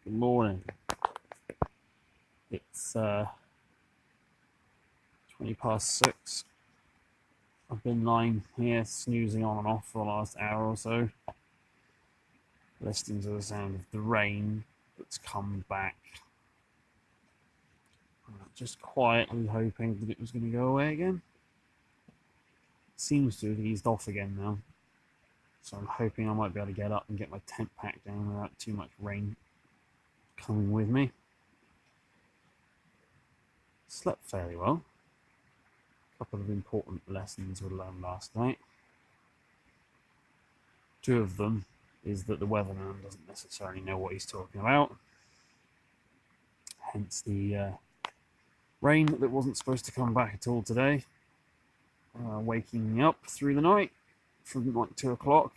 Good morning. It's 6:20. I've been lying here snoozing on and off for the last hour or so, listening to the sound of the rain that's come back. Just quietly hoping that it was going to go away again. It seems to have eased off again now, so I'm hoping I might be able to get up and get my tent packed down without too much rain coming with me. Slept fairly well. A couple of important lessons were learned last night. Two of them is that the weatherman doesn't necessarily know what he's talking about. Hence the rain that wasn't supposed to come back at all today, waking me up through the night from like 2 o'clock.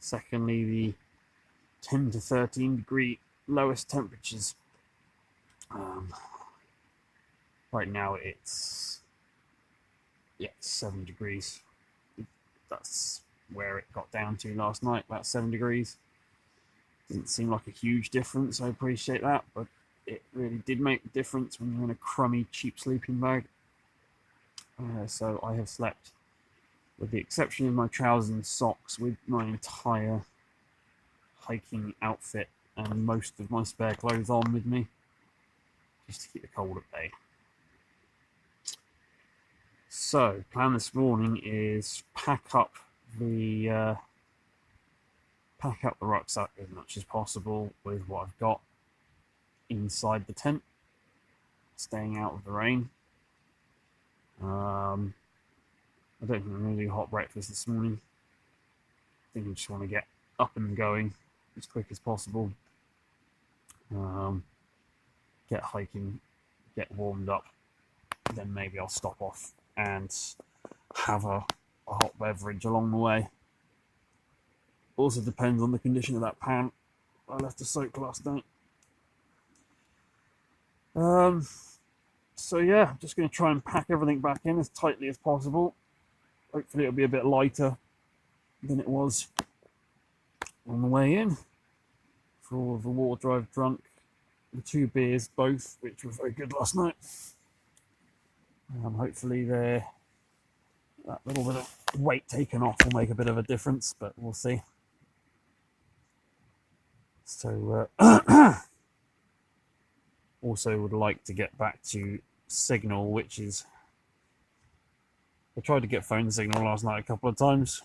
Secondly, the 10 to 13 degree lowest temperatures. Right now it's 7 degrees. That's where it got down to last night, about 7 degrees. Didn't seem like a huge difference, I appreciate that, but it really did make a difference when you're in a crummy, cheap sleeping bag. So I have slept, with the exception of my trousers and socks, with my entire hiking outfit and most of my spare clothes on with me, just to keep the cold at bay. So, plan this morning is pack up the rucksack as much as possible with what I've got inside the tent, staying out of the rain. I don't think I'm going to do hot breakfast this morning. I think I just want to get up and going as quick as possible. Get hiking, get warmed up, then maybe I'll stop off and have a hot beverage along the way. Also depends on the condition of that pan I left to soak last night. So yeah, I'm just going to try and pack everything back in as tightly as possible. Hopefully it'll be a bit lighter than it was on the way in. For all of the water I've drunk, the 2 beers both, which were very good last night. Hopefully that little bit of weight taken off will make a bit of a difference, but we'll see. So also would like to get back to Signal, which is, I tried to get phone signal last night a couple of times,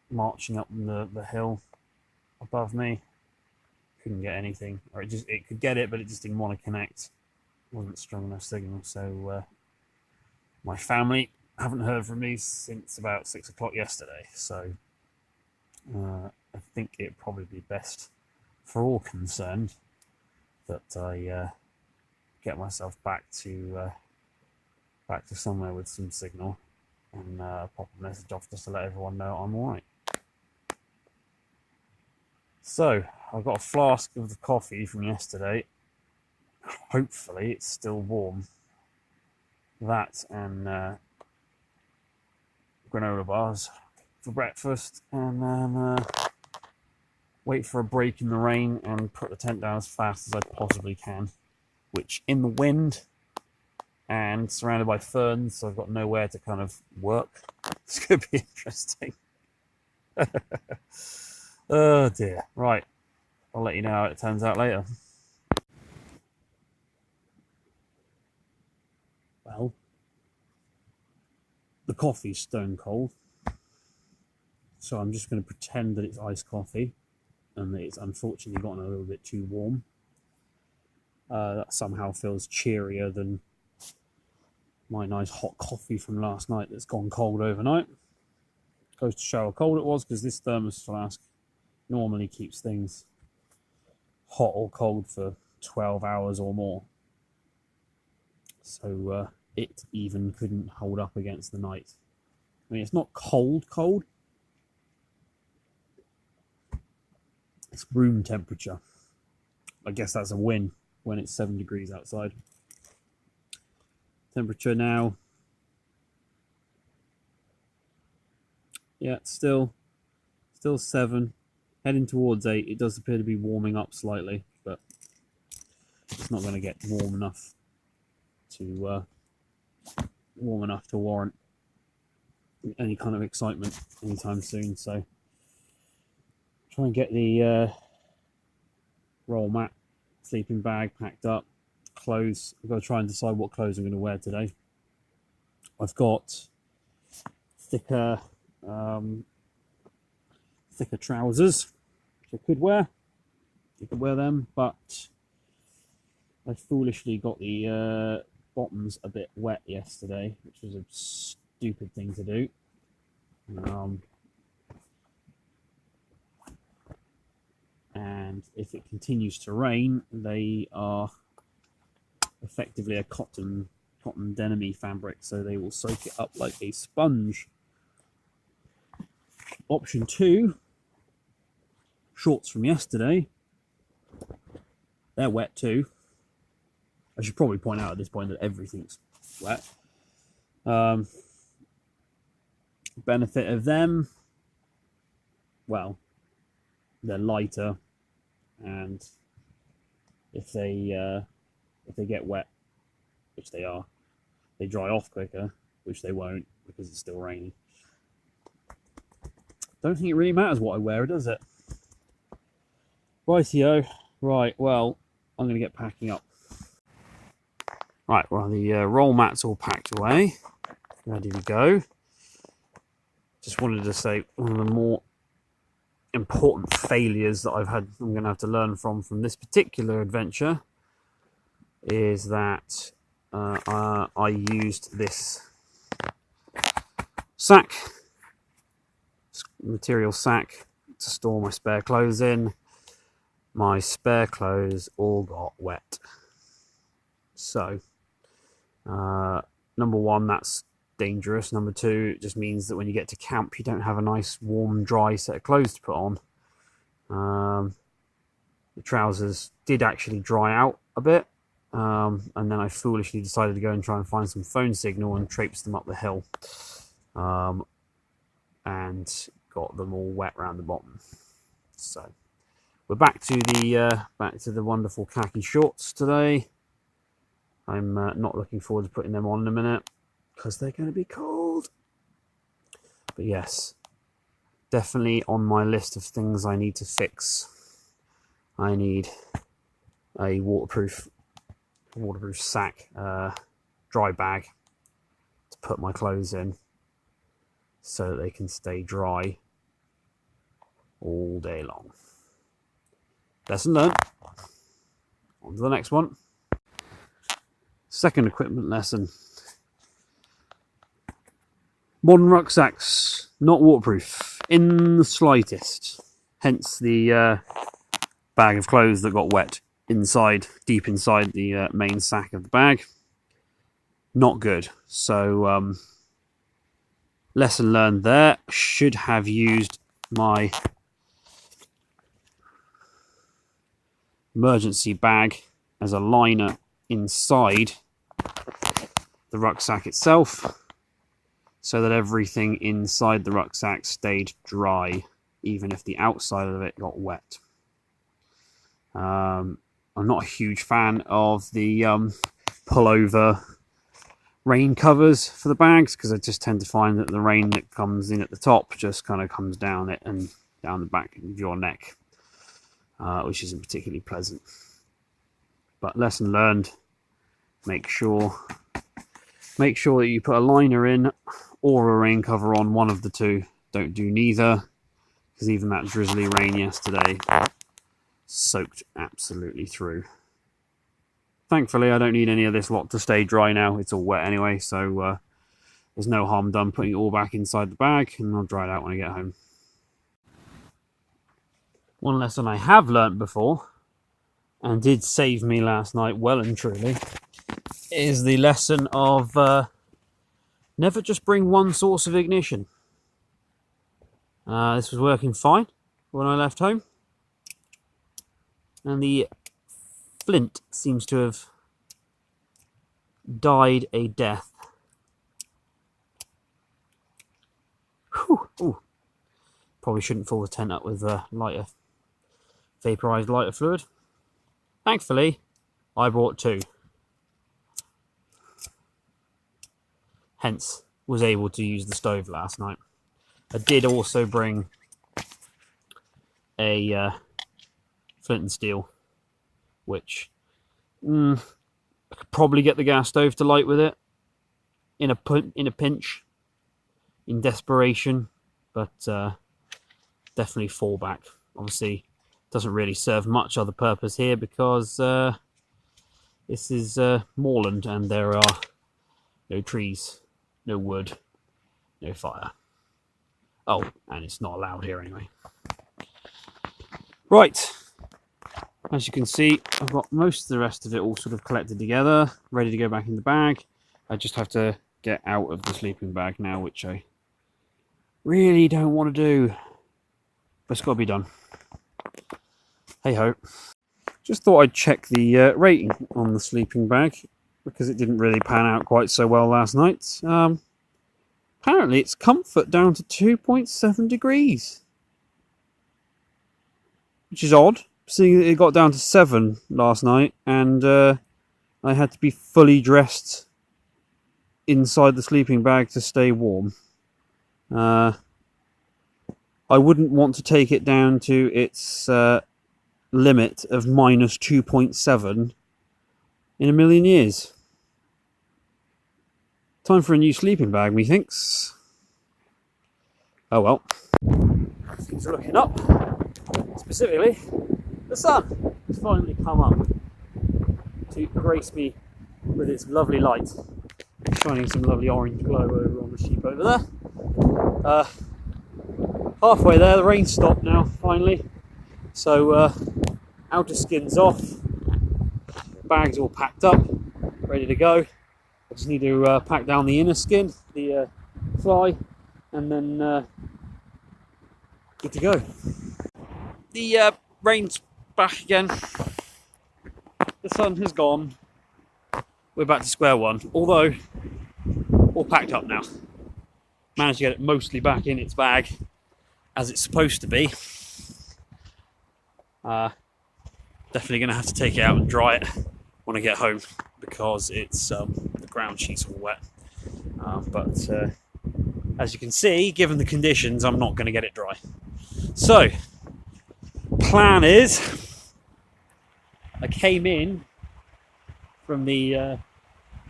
marching up the hill above me, couldn't get anything, or it could get it, but it just didn't want to connect. Wasn't strong enough signal. So my family haven't heard from me since about 6 o'clock yesterday, so I think it'd probably be best for all concerned that I get myself back to somewhere with some signal and pop a message off just to let everyone know I'm all right. So I've got a flask of the coffee from yesterday. Hopefully it's still warm. That and granola bars for breakfast, and then wait for a break in the rain and put the tent down as fast as I possibly can, which in the wind and surrounded by ferns, so I've got nowhere to kind of work. This could be interesting. Oh dear. Right, I'll let you know how it turns out later. Well, the coffee's stone cold, so I'm just going to pretend that it's iced coffee and that it's unfortunately gotten a little bit too warm. That somehow feels cheerier than my nice hot coffee from last night that's gone cold overnight. Goes to show how cold it was, because this thermos flask normally keeps things hot or cold for 12 hours or more. So it even couldn't hold up against the night. I mean, it's not cold. It's room temperature. I guess that's a win when it's 7 degrees outside. Temperature now, yeah, still Still 7, heading towards 8. It does appear to be warming up slightly, but it's not going to get warm enough to warrant any kind of excitement anytime soon. So try and get the roll mat, sleeping bag packed up, clothes. I've got to try and decide what clothes I'm going to wear today. I've got thicker trousers, which I could wear. You could wear them, but I foolishly got the bottoms a bit wet yesterday, which was a stupid thing to do. And if it continues to rain, they are effectively a cotton denim-y fabric, so they will soak it up like a sponge. Option 2, shorts from yesterday. They're wet too. I should probably point out at this point that everything's wet. Benefit of them, well, they're lighter, and if they get wet, which they are, they dry off quicker, which they won't because it's still raining. Don't think it really matters what I wear, does it? Rightio. Right, well, I'm going to get packing up. Right, well, the roll mat's all packed away, ready to go. Just wanted to say one of the more important failures that I'm going to have to learn from this particular adventure is that I used this sack, material sack, to store my spare clothes in. My spare clothes all got wet. So, number one, that's dangerous. Number two, it just means that when you get to camp, you don't have a nice, warm, dry set of clothes to put on. The trousers did actually dry out a bit, and then I foolishly decided to go and try and find some phone signal and traipse them up the hill, and got them all wet around the bottom. So we're back to the wonderful khaki shorts today. I'm not looking forward to putting them on in a minute because they're going to be cold. But yes, definitely on my list of things I need to fix. I need a waterproof sack, dry bag to put my clothes in so that they can stay dry all day long. Lesson learned. On to the next one. Second equipment lesson. Modern rucksacks, not waterproof in the slightest. Hence the bag of clothes that got wet deep inside the main sack of the bag. Not good. So lesson learned there. Should have used my emergency bag as a liner inside the rucksack itself, so that everything inside the rucksack stayed dry, even if the outside of it got wet. I'm not a huge fan of the pullover rain covers for the bags, because I just tend to find that the rain that comes in at the top just kind of comes down it and down the back of your neck, which isn't particularly pleasant. But lesson learned, make sure that you put a liner in or a rain cover on, one of the two. Don't do neither, because even that drizzly rain yesterday soaked absolutely through. Thankfully, I don't need any of this lot to stay dry now. It's all wet anyway, so there's no harm done putting it all back inside the bag, and I'll dry it out when I get home. One lesson I have learnt before, and did save me last night well and truly, is the lesson of never just bring one source of ignition. This was working fine when I left home, and the flint seems to have died a death. Whew. Ooh. Probably shouldn't fill the tent up with vaporized lighter fluid. Thankfully, I brought 2. Hence, was able to use the stove last night. I did also bring a flint and steel, which I could probably get the gas stove to light with it in a pinch, in desperation, but definitely fallback. Obviously, doesn't really serve much other purpose here because this is moorland and there are no trees, no wood, no fire. Oh, and it's not allowed here anyway. Right, as you can see, I've got most of the rest of it all sort of collected together, ready to go back in the bag. I just have to get out of the sleeping bag now, which I really don't want to do, but it's got to be done. Hey ho. Just thought I'd check the rating on the sleeping bag because it didn't really pan out quite so well last night. Apparently it's comfort down to 2.7 degrees. Which is odd, seeing that it got down to 7 last night and I had to be fully dressed inside the sleeping bag to stay warm. I wouldn't want to take it down to its limit of minus 2.7 in a million years. Time for a new sleeping bag, methinks. Oh well. Things are looking up. Specifically, the sun has finally come up to grace me with its lovely light, shining some lovely orange glow over on the sheep over there. Halfway there, the rain stopped now, finally. So, outer skin's off, bag's all packed up, ready to go. I just need to pack down the inner skin, the fly, and then good to go. The rain's back again. The sun has gone. We're back to square one, although all packed up now. Managed to get it mostly back in its bag as it's supposed to be. Definitely going to have to take it out and dry it when I get home because it's the ground sheet's all wet. But as you can see, given the conditions, I'm not going to get it dry. So, plan is, I came in from the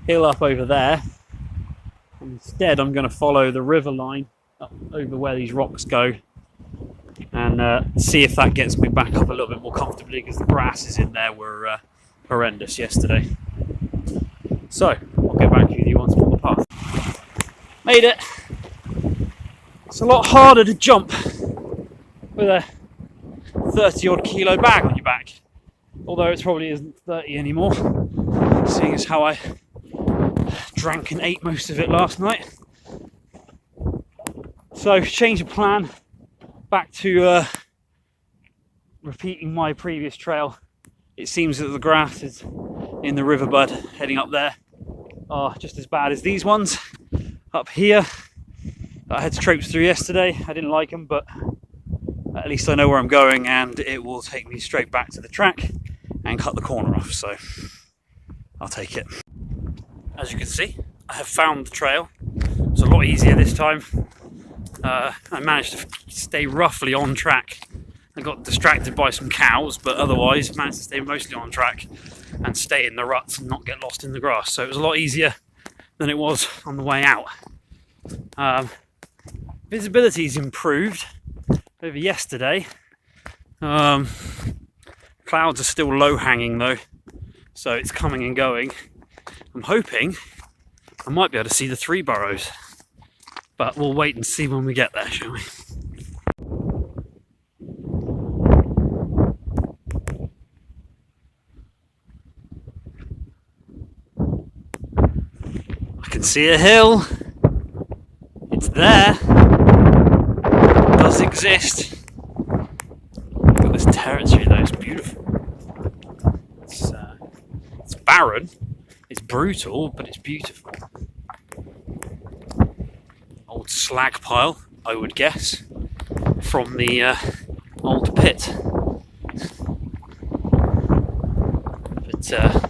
hill up over there. Instead, I'm going to follow the river line up over where these rocks go and see if that gets me back up a little bit more comfortably because the grasses in there were horrendous yesterday. So, I'll get back with you once I'm on the path. Made it! It's a lot harder to jump with a 30 odd kilo bag on your back, although it probably isn't 30 anymore, seeing as how I drank and ate most of it last night. So change of plan, back to repeating my previous trail. It seems that the grass is in the riverbed heading up there are just as bad as these ones up here that I had to traipse through yesterday. I didn't like them, but at least I know where I'm going and it will take me straight back to the track and cut the corner off, so I'll take it. As you can see, I have found the trail. It's a lot easier this time. I managed to stay roughly on track. I got distracted by some cows, but otherwise managed to stay mostly on track and stay in the ruts and not get lost in the grass. So it was a lot easier than it was on the way out. Visibility's improved over yesterday. Clouds are still low hanging though, so it's coming and going. I'm hoping I might be able to see the three burrows, but we'll wait and see when we get there, shall we? I can see a hill. It's there. It does exist. Look at this territory though, it's beautiful. It's barren, it's brutal, but it's beautiful. Old slag pile, I would guess. from the old pit. But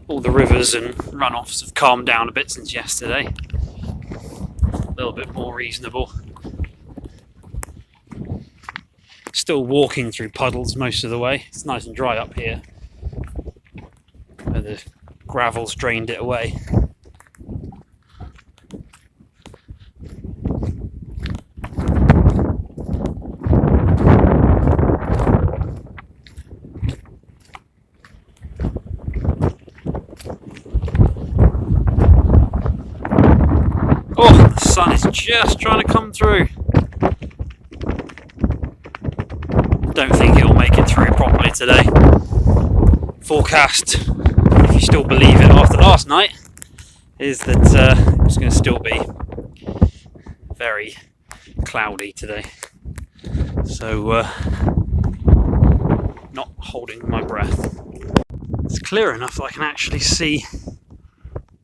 all the rivers and runoffs have calmed down a bit since yesterday. A little bit more reasonable. Still walking through puddles most of the way. It's nice and dry up here, where the gravel's drained it away. Oh, the sun is just trying to come through. Don't think it'll make it through properly today. Forecast, if you still believe it after last night, is that it's going to still be very cloudy today. So, not holding my breath. It's clear enough that I can actually see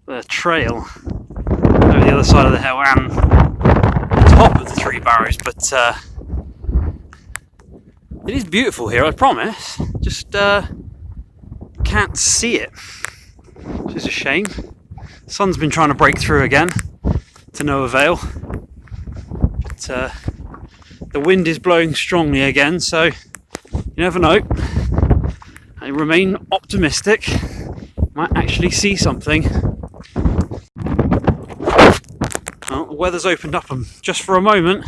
the trail over the other side of the hill and the top of the Three Barrows, but it is beautiful here, I promise. Just can't see it, which is a shame. The sun's been trying to break through again, to no avail. But the wind is blowing strongly again, so you never know. I remain optimistic. Might actually see something. Well, the weather's opened up just for a moment.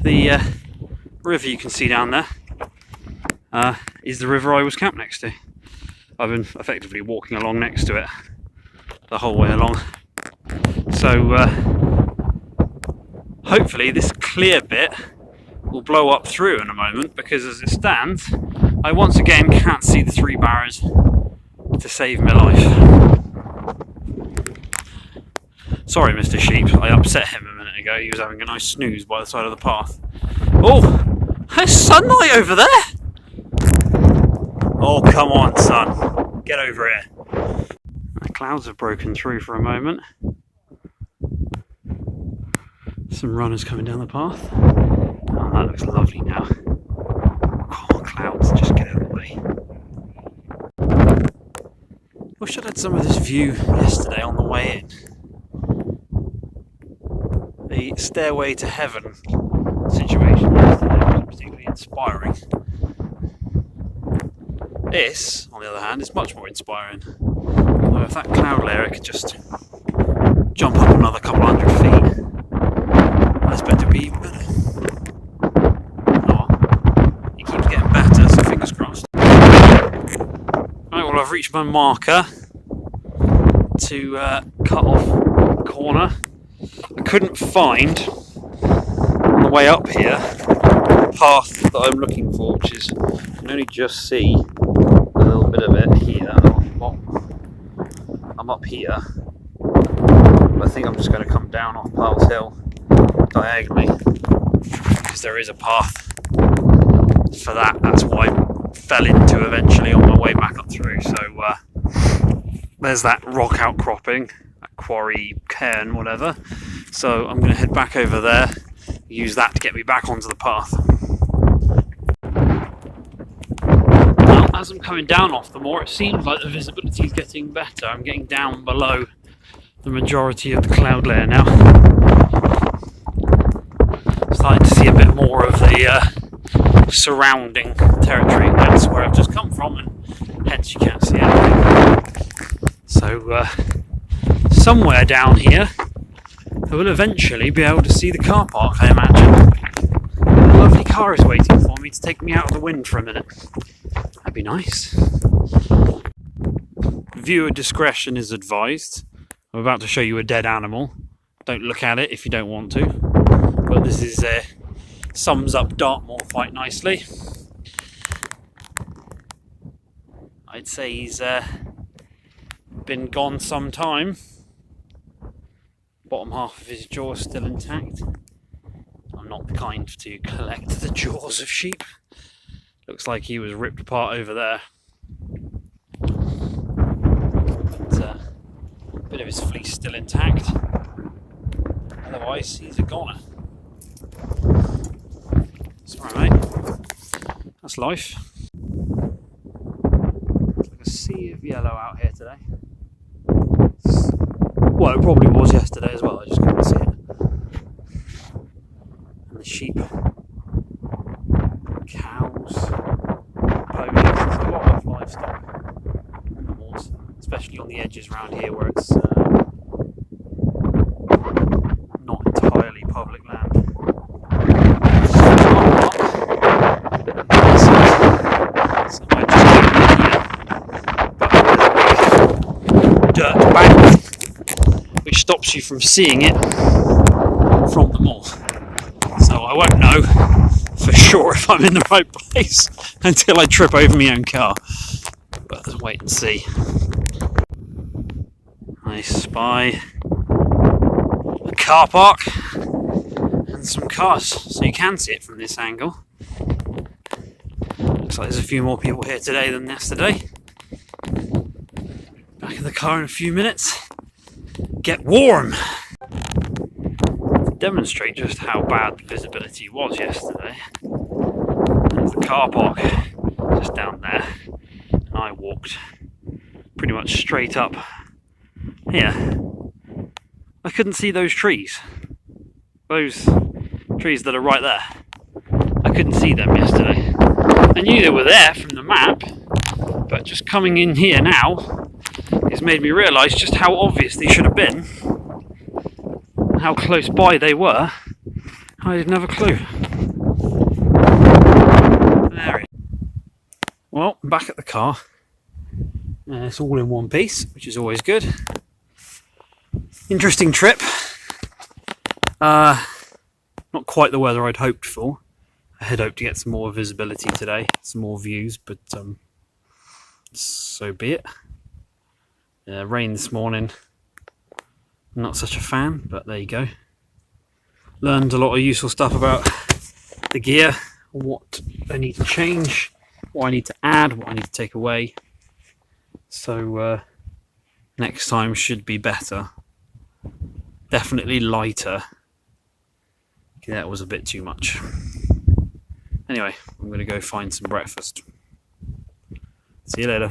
The river you can see down there is the river I was camped next to. I've been effectively walking along next to it the whole way along. So hopefully this clear bit will blow up through in a moment, because as it stands, I once again can't see the Three Barrows to save my life. Sorry, Mr. Sheep, I upset him a minute ago. He was having a nice snooze by the side of the path. Oh, there's sunlight over there! Oh, come on, son. Get over here. The clouds have broken through for a moment. Some runners coming down the path. Oh, that looks lovely now. Come on, clouds, just get out of the way. Wish I'd had some of this view yesterday on the way in. The stairway to heaven situation yesterday was particularly inspiring. This, on the other hand, is much more inspiring. Although if that cloud layer could just jump up another couple hundred feet, I expect it to be even better. Oh, it keeps getting better, so fingers crossed. Right, well, I've reached my marker to cut off the corner. I couldn't find, on the way up here, the path that I'm looking for, which is, you can only just see a little bit of it here. I'm up here. I think I'm just going to come down off Pearl's Hill diagonally, because there is a path for that. That's what I fell into eventually on my way back up through. So there's that rock outcropping, that quarry, cairn, whatever. So I'm going to head back over there, use that to get me back onto the path. Well, as I'm coming down off the moor, it seems like the visibility is getting better. I'm getting down below the majority of the cloud layer now. Starting to see a bit more of the surrounding territory. That's where I've just come from, and hence you can't see anything. So somewhere down here I will eventually be able to see the car park, I imagine. A lovely car is waiting for me to take me out of the wind for a minute. That'd be nice. Viewer discretion is advised. I'm about to show you a dead animal. Don't look at it if you don't want to. But this is sums up Dartmoor quite nicely. I'd say he's been gone some time. Bottom half of his jaw is still intact. I'm not kind to collect the jaws of sheep. Looks like he was ripped apart over there. But, a bit of his fleece still intact. Otherwise, he's a goner. Sorry, mate. That's life. It's like a sea of yellow out here today. Well, it probably was yesterday as well, I just couldn't see it. And the sheep, cows, ponies, there's a lot of livestock on the moors, especially on the edges around here where it's not entirely public land. So I just but dirt bank which stops you from seeing it from the moor. So I won't know for sure if I'm in the right place until I trip over my own car. But let's wait and see. I spy a car park and some cars, so you can see it from this angle. Looks like there's a few more people here today than yesterday. Back in the car in a few minutes. Get warm! To demonstrate just how bad the visibility was yesterday, there's the car park just down there, and I walked pretty much straight up here. I couldn't see those trees. Those trees that are right there. I couldn't see them yesterday. I knew they were there from the map, but just coming in here now has made me realise just how obvious they should have been, and how close by they were. I didn't have a clue. There it is. Well, I'm back at the car. It's all in one piece, which is always good. Interesting trip. Not quite the weather I'd hoped for. I had hoped to get some more visibility today, some more views, but so be it. Rain this morning. Not such a fan, but there you go. Learned a lot of useful stuff about the gear, what I need to change, what I need to add, what I need to take away. So next time should be better. Definitely lighter. Okay, that was a bit too much. Anyway, I'm going to go find some breakfast. See you later.